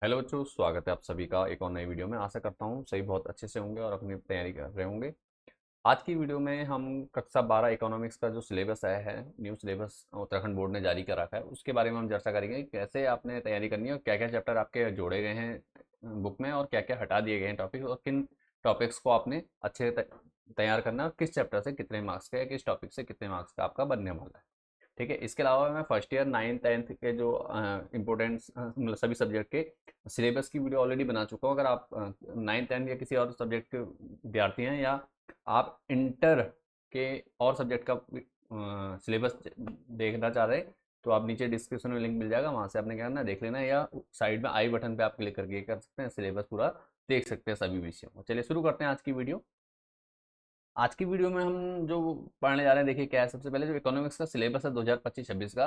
Hello बच्चों, स्वागत है आप सभी का एक और नई वीडियो में। आशा करता हूँ सभी बहुत अच्छे से होंगे और अपनी तैयारी कर रहे होंगे। आज की वीडियो में हम कक्षा 12 इकोनॉमिक्स का जो सिलेबस आया है, न्यू सिलेबस उत्तराखंड बोर्ड ने जारी कर रखा है, उसके बारे में हम चर्चा करेंगे। कैसे आपने तैयारी करनी है और क्या क्या चैप्टर आपके जोड़े गए हैं बुक में और क्या क्या हटा दिए गए हैं टॉपिक, और किन टॉपिक्स को आपने अच्छे तैयार करना है और किस चैप्टर से कितने मार्क्स का या किस टॉपिक से कितने मार्क्स का आपका बनने वाला है। ठीक है। इसके अलावा मैं फर्स्ट ईयर 9th 10th के जो इम्पोर्टेंट्स मतलब सभी सब्जेक्ट के सिलेबस की वीडियो ऑलरेडी बना चुका हूँ। अगर आप 9th 10th या किसी और सब्जेक्ट के विद्यार्थी हैं, या आप इंटर के और सब्जेक्ट का सिलेबस देखना चाह रहे हैं, तो आप नीचे डिस्क्रिप्शन में लिंक मिल जाएगा, वहाँ से आपने क्या करना है देख लेना है, या साइड में आई बटन पे आप क्लिक करके कर सकते हैं, सिलेबस पूरा देख सकते हैं सभी विषयों को। चलिए शुरू करते हैं आज की वीडियो। आज की वीडियो में हम जो पढ़ने जा रहे हैं, देखिए क्या है। सबसे पहले जो इकोनॉमिक्स का सिलेबस है 2025-26 का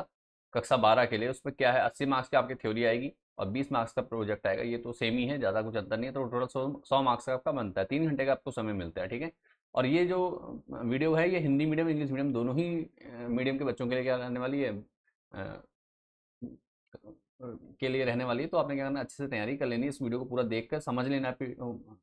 कक्षा 12 के लिए, उसमें क्या है 80 मार्क्स की आपकी थ्योरी आएगी और 20 मार्क्स का प्रोजेक्ट आएगा। ये तो सेम ही है, ज़्यादा कुछ अंतर नहीं है। तो टोटल 100 मार्क्स का आपका बनता है। 3 घंटे का आपको समय मिलता है। ठीक है। और ये जो वीडियो है, ये हिंदी मीडियम इंग्लिश मीडियम दोनों ही मीडियम के बच्चों के लिए क्या रहने वाली है, अ, के लिए रहने वाली है। तो आपने क्या करना है, अच्छे से तैयारी कर लेनी है। इस वीडियो को पूरा देख कर समझ लेना है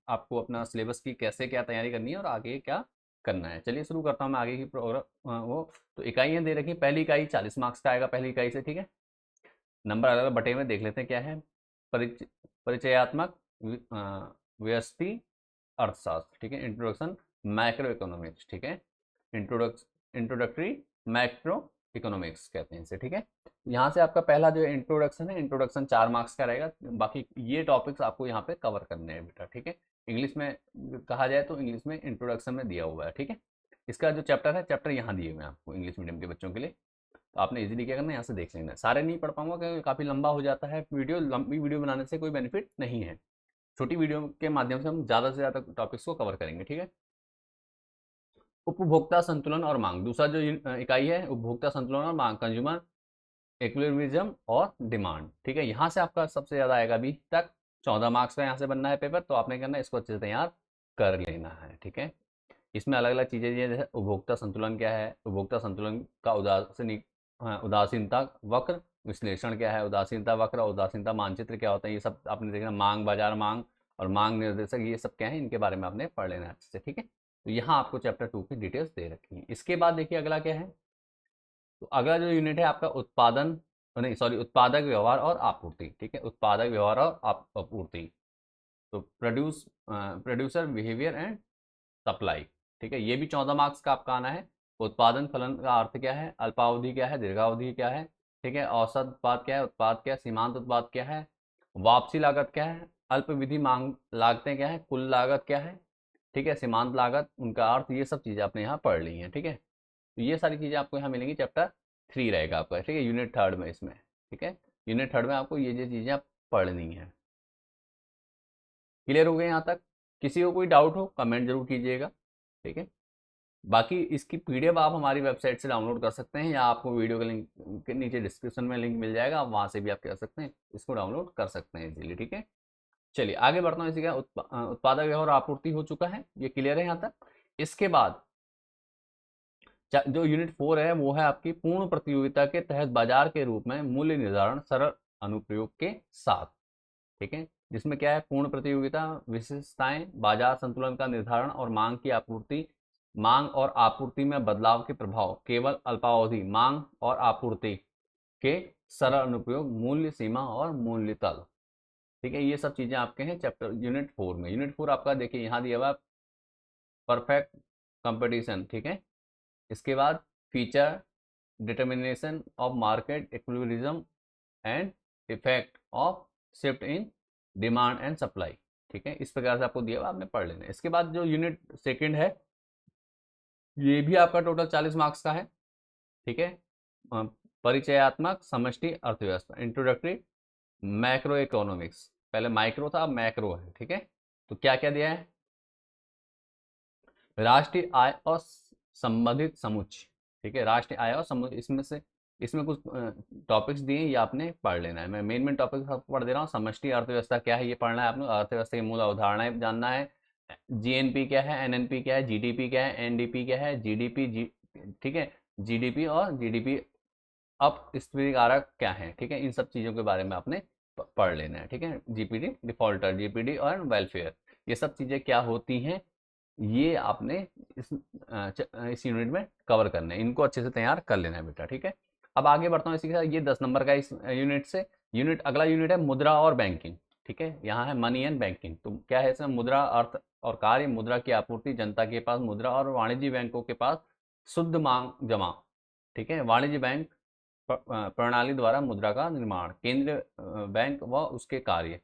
आपको अपना सिलेबस की कैसे क्या तैयारी करनी है और आगे क्या करना है। चलिए शुरू करता हूँ मैं आगे की प्रोग्राम वो। तो इकाइयाँ दे रखी हैं। पहली इकाई 40 मार्क्स का आएगा पहली इकाई से। ठीक है। नंबर अलग अलग बटे में देख लेते हैं क्या है। परिचयात्मक व्यष्टि अर्थशास्त्र। ठीक है। Introduction macro economics. ठीक है। इंट्रोडक्टरी मैक्रो इकोनॉमिक्स कहते हैं इसे। ठीक है। यहाँ से आपका पहला जो इंट्रोडक्शन है, इंट्रोडक्शन 4 मार्क्स का रहेगा। बाकी ये टॉपिक्स आपको यहाँ पे कवर करने हैं बेटा। ठीक है। इंग्लिश में कहा जाए तो इंग्लिश में इंट्रोडक्शन में दिया हुआ है। ठीक है। इसका जो चैप्टर है, चैप्टर यहाँ दिए हुए हैं आपको इंग्लिश मीडियम के बच्चों के लिए। तो आपने इजीली क्या करना है, यहाँ से देख लेना है। सारे नहीं पढ़ पाऊंगा क्योंकि काफ़ी लंबा हो जाता है वीडियो। लंबी वीडियो बनाने से कोई बेनिफिट नहीं है। छोटी वीडियो के माध्यम से हम ज़्यादा से ज़्यादा टॉपिक्स को कवर करेंगे। ठीक है। उपभोक्ता संतुलन और मांग, दूसरा जो इकाई है उपभोक्ता संतुलन और मांग, कंज्यूमर इक्विलिब्रियम और डिमांड। ठीक है। यहाँ से आपका सबसे ज़्यादा आएगा अभी तक। 14 मार्क्स का यहाँ से बनना है पेपर। तो आपने करना है इसको अच्छे से तैयार कर लेना है। ठीक है। इसमें अलग अलग चीज़ें ये, जैसे उपभोक्ता संतुलन क्या है, उपभोक्ता संतुलन का उदासीनता वक्र विश्लेषण क्या है, उदासीनता वक्र और उदासीनता मानचित्र क्या होता है, ये सब आपने देखना। मांग बाजार मांग और मांग निर्देशक, ये सब क्या है, इनके बारे में आपने पढ़ लेना है अच्छे से। ठीक है। तो यहाँ आपको चैप्टर 2 की डिटेल्स दे रखी है। इसके बाद देखिए अगला क्या है। तो अगला जो यूनिट है आपका उत्पादन, नहीं सॉरी, उत्पादक व्यवहार और आपूर्ति। ठीक है। उत्पादक व्यवहार और आपूर्ति। तो प्रोड्यूसर बिहेवियर एंड सप्लाई। ठीक है। ये भी 14 मार्क्स का आपका आना है। उत्पादन फलन का अर्थ क्या है, अल्पावधि क्या है, दीर्घावधि क्या है। ठीक है। औसत उत्पाद क्या है, उत्पाद क्या है, सीमांत उत्पाद क्या है, वापसी लागत क्या है, अल्पविधि मांग लागतें क्या है, कुल लागत क्या है। ठीक है। सीमांत लागत, उनका अर्थ, ये सब चीज़ें आपने यहाँ पढ़ ली हैं। ठीक है। तो ये सारी चीज़ें आपको यहाँ मिलेंगी। चैप्टर 3 रहेगा आपका। ठीक है। यूनिट 3 में इसमें। ठीक है। यूनिट 3 में आपको ये चीज़ें आप पढ़नी है। क्लियर हो गए यहाँ तक। किसी को कोई डाउट हो कमेंट जरूर कीजिएगा। ठीक है। बाकी इसकी पीडीएफ आप हमारी वेबसाइट से डाउनलोड कर सकते हैं, या आपको वीडियो के लिंक के नीचे डिस्क्रिप्शन में लिंक मिल जाएगा, आप वहाँ से भी आप कर सकते हैं, इसको डाउनलोड कर सकते हैं इजीली। ठीक है। चलिए आगे बढ़ता हूँ। इसी का उत्पादक व्यवहार आपूर्ति हो चुका है, ये क्लियर है यहाँ तक। इसके बाद जो यूनिट 4 है वो है आपकी पूर्ण प्रतियोगिता के तहत बाजार के रूप में मूल्य निर्धारण सरल अनुप्रयोग के साथ। ठीक है। जिसमें क्या है, पूर्ण प्रतियोगिता, विशेषताएं, बाजार संतुलन का निर्धारण और मांग की आपूर्ति, मांग और आपूर्ति में बदलाव के प्रभाव, केवल अल्पावधि मांग और आपूर्ति के सरल अनुप्रयोग, मूल्य सीमा और मूल्य तल। ठीक है। ये सब चीजें आपके हैं चैप्टर यूनिट 4 में। यूनिट 4 आपका देखिए यहाँ दिया हुआ परफेक्ट कंपटीशन। ठीक है। इसके बाद feature determination of market equilibrium and effect of shift in demand and supply. ठीक है। इस प्रकार से आपको दिया हुआ, आपने पढ़ लेना है। इसके बाद जो यूनिट 2 है, ये भी आपका टोटल 40 मार्क्स का है। ठीक है। परिचयात्मक समष्टि अर्थव्यवस्था, इंट्रोडक्टरी मैक्रो इकोनॉमिक्स। पहले माइक्रो था, अब मैक्रो है। ठीक है। तो क्या क्या दिया है, राष्ट्रीय आय और संबंधित समुच्चय। ठीक है। राष्ट्रीय आय और समुच्चय, इसमें से इसमें कुछ टॉपिक्स दिए हैं, ये आपने पढ़ लेना है। मैं मेन टॉपिक्स आपको पढ़ दे रहा हूँ। समष्टि अर्थव्यवस्था क्या है, ये पढ़ना है आपने। अर्थव्यवस्था की मूल अवधारणाएं जानना है। जीएनपी क्या है, एनएनपी क्या है, जीडीपी क्या है, एनडीपी क्या है, जीडीपी। ठीक है। जीडीपी और जीडीपी अपस्फीति कारक क्या है। ठीक है। इन सब चीज़ों के बारे में आपने पढ़ लेना है, ठीक है। जीपीडी डिफॉल्टर, जीपीडी और वेलफेयर, ये सब चीज़ें क्या होती हैं, ये आपने इस यूनिट में कवर करना है, इनको अच्छे से तैयार कर लेना है बेटा, ठीक है। अब आगे बढ़ता हूँ इसी के साथ, ये 10 नंबर का इस यूनिट से। अगला यूनिट है मुद्रा और बैंकिंग, ठीक है। यहाँ है मनी एंड बैंकिंग। तो क्या है इसमें, मुद्रा अर्थ और कार्य, मुद्रा की आपूर्ति, जनता के पास मुद्रा और वाणिज्य बैंकों के पास शुद्ध मांग जमा, ठीक है। वाणिज्य बैंक प्रणाली द्वारा मुद्रा का निर्माण, केंद्रीय बैंक व उसके कार्य,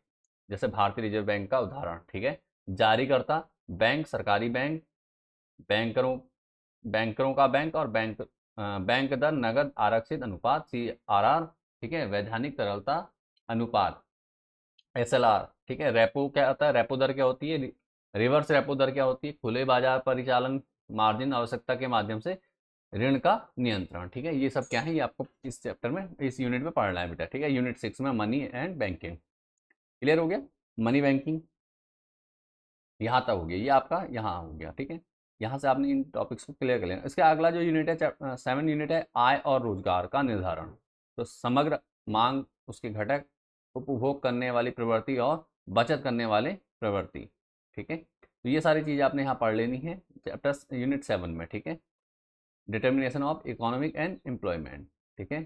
जैसे भारतीय रिजर्व बैंक का उदाहरण, ठीक है। जारीकर्ता बैंक, सरकारी बैंक, बैंकरों बैंकरों का बैंक और बैंक दर, नगद आरक्षित अनुपात, CRR, ठीक है। वैधानिक तरलता अनुपात, SLR, ठीक है। रेपो क्या होता है, रेपो दर क्या होती है, रिवर्स रेपो दर क्या होती है, खुले बाजार परिचालन मार्जिन, आवश्यकता के माध्यम से ऋण का नियंत्रण, ठीक है। ये सब क्या है, ये आपको इस चैप्टर में, इस यूनिट में पढ़ना है बेटा, ठीक है। यूनिट 6 में मनी एंड बैंकिंग, क्लियर हो गया। मनी बैंकिंग यहाँ तक हो गया, ये आपका यहाँ हो गया, ठीक है। यहाँ से आपने इन टॉपिक्स को क्लियर कर लेना। इसके अगला जो यूनिट है 7 यूनिट है आय और रोजगार का निर्धारण। तो समग्र मांग, उसके घटक, उपभोग करने वाली प्रवृत्ति और बचत करने वाले प्रवृत्ति, ठीक है। तो ये सारी चीज़ें आपने यहाँ पढ़ लेनी है चैप्टर यूनिट 7 में, ठीक है। Determination of economic and employment, ठीक है।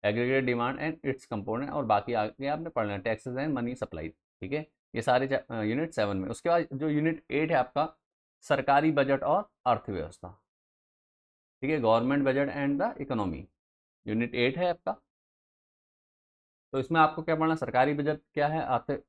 Aggregate demand and it's component, और बाकी आगे आपने पढ़ना है टैक्सेस एंड मनी सप्लाई, ठीक है। ये सारे यूनिट 7 में। उसके बाद जो यूनिट 8 है आपका, सरकारी बजट और अर्थव्यवस्था, ठीक है। Government budget and the economy, unit 8 है आपका। तो इसमें आपको क्या पढ़ना, सरकारी बजट क्या है,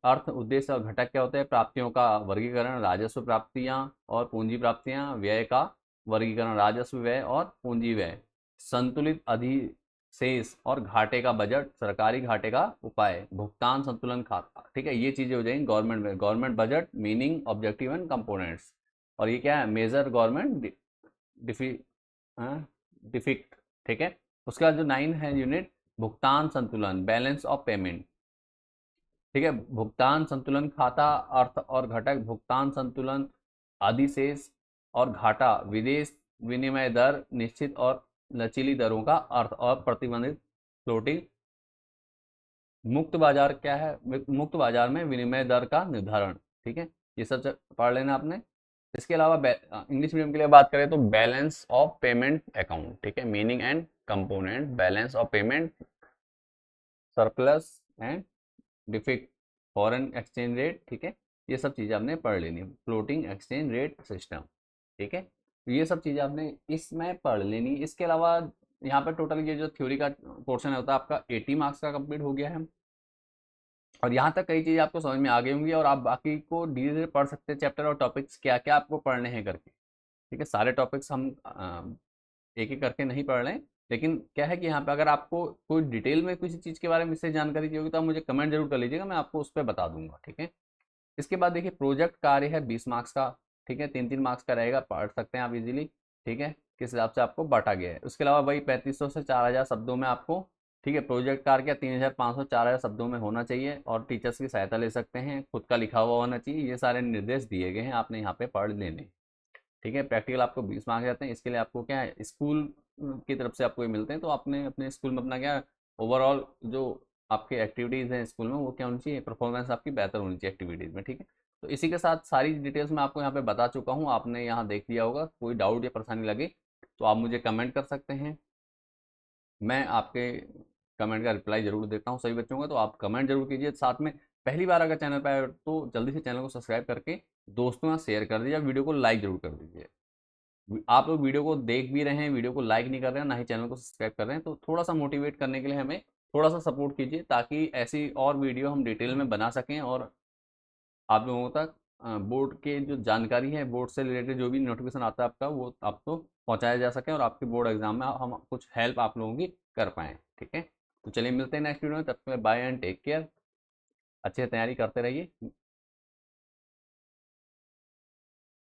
अर्थ उद्देश्य और घटक क्या होते हैं, प्राप्तियों का वर्गीकरण, राजस्व प्राप्तियां और पूंजी प्राप्तियां, व्यय का वर्गीकरण, राजस्व व्यय और पूंजी व्यय, संतुलित अधिशेष और घाटे का बजट, सरकारी घाटे का उपाय, भुगतान संतुलन खाता, ठीक है। ये चीजें हो जाएंगी गवर्नमेंट में, government budget, meaning, objective and components. और ये क्या है, मेजर गवर्नमेंट डिफिक्ट, ठीक है। उसके बाद जो 9 है यूनिट, भुगतान संतुलन, बैलेंस ऑफ पेमेंट, ठीक है। भुगतान संतुलन खाता, अर्थ और घटक, भुगतान संतुलन, अधिशेष और घाटा, विदेश विनिमय दर, निश्चित और लचीली दरों का अर्थ, और प्रतिबंधित फ्लोटिंग, मुक्त बाजार क्या है, मुक्त बाजार में विनिमय दर का निर्धारण, ठीक है। ये सब पढ़ लेना आपने। इसके अलावा इंग्लिश मीडियम के लिए बात करें तो बैलेंस ऑफ पेमेंट अकाउंट, ठीक है। Meaning and component, balance of payment, surplus and deficit, foreign exchange rate, ठीक है। ये सब चीज़ें आपने पढ़ लेनी, फ्लोटिंग एक्सचेंज रेट सिस्टम, ठीक है। तो ये सब चीज़ें आपने इसमें पढ़ लेनी। इसके अलावा यहाँ पर टोटल ये जो थ्योरी का पोर्शन होता है आपका 80 मार्क्स का कंप्लीट हो गया है। और यहाँ तक कई चीज़ें आपको समझ में आ गई होंगी, और आप बाकी को धीरे धीरे पढ़ सकते हैं चैप्टर और टॉपिक्स क्या क्या आपको पढ़ने हैं करके, ठीक है। सारे टॉपिक्स हम एक एक करके नहीं पढ़ रहे हैं, लेकिन क्या है कि यहाँ पे अगर आपको कोई डिटेल में किसी चीज़ के बारे में इससे जानकारी चाहिए होगी तो आप मुझे कमेंट जरूर कर लीजिएगा, मैं आपको उस पर बता दूंगा, ठीक है। इसके बाद देखिए प्रोजेक्ट कार्य है 20 मार्क्स का, ठीक है। 3-3 मार्क्स का रहेगा, पढ़ सकते हैं आप इजीली, ठीक है। किस हिसाब से आपको बांटा गया है। उसके अलावा वही 3500 से 4000 शब्दों में आपको, ठीक है। प्रोजेक्ट कार्य क्या 3500 4000 शब्दों में होना चाहिए, और टीचर्स की सहायता ले सकते हैं, खुद का लिखा हुआ होना चाहिए। ये सारे निर्देश दिए गए हैं, आपने यहाँ पे पढ़ लेने, ठीक है। प्रैक्टिकल आपको 20 मार्क्स आते हैं। इसके लिए आपको क्या है, स्कूल की तरफ से आपको ये मिलते हैं, तो आपने अपने स्कूल में अपना क्या ओवरऑल जो आपके एक्टिविटीज़ हैं स्कूल में, वो क्या होनी चाहिए, परफॉर्मेंस आपकी बेहतर होनी चाहिए एक्टिविटीज़ में, ठीक है। तो इसी के साथ सारी डिटेल्स मैं आपको यहाँ पे बता चुका हूँ, आपने यहाँ देख लिया होगा। कोई डाउट या परेशानी लगे तो आप मुझे कमेंट कर सकते हैं, मैं आपके कमेंट का रिप्लाई जरूर देता हूँ सभी बच्चों का। तो आप कमेंट जरूर कीजिए, साथ में पहली बार अगर चैनल पर आए तो जल्दी से चैनल को सब्सक्राइब करके दोस्तों से शेयर कर दीजिए, वीडियो को लाइक जरूर कर दीजिए। आप लोग वीडियो को देख भी रहे हैं, वीडियो को लाइक नहीं कर रहे हैं, ना ही चैनल को सब्सक्राइब कर रहे हैं, तो थोड़ा सा मोटिवेट करने के लिए हमें थोड़ा सा सपोर्ट कीजिए, ताकि ऐसी और वीडियो हम डिटेल में बना सकें, और आप लोगों तक बोर्ड के जो जानकारी है, बोर्ड से रिलेटेड जो भी नोटिफिकेशन आता है आपका, वो आपको पहुंचाया जा सके, और आपके बोर्ड एग्जाम में हम कुछ हेल्प आप लोगों की कर पाएँ, ठीक है। तो चलिए मिलते हैं नेक्स्ट वीडियो में, तब तक बाय एंड टेक केयर, अच्छे से तैयारी करते रहिए।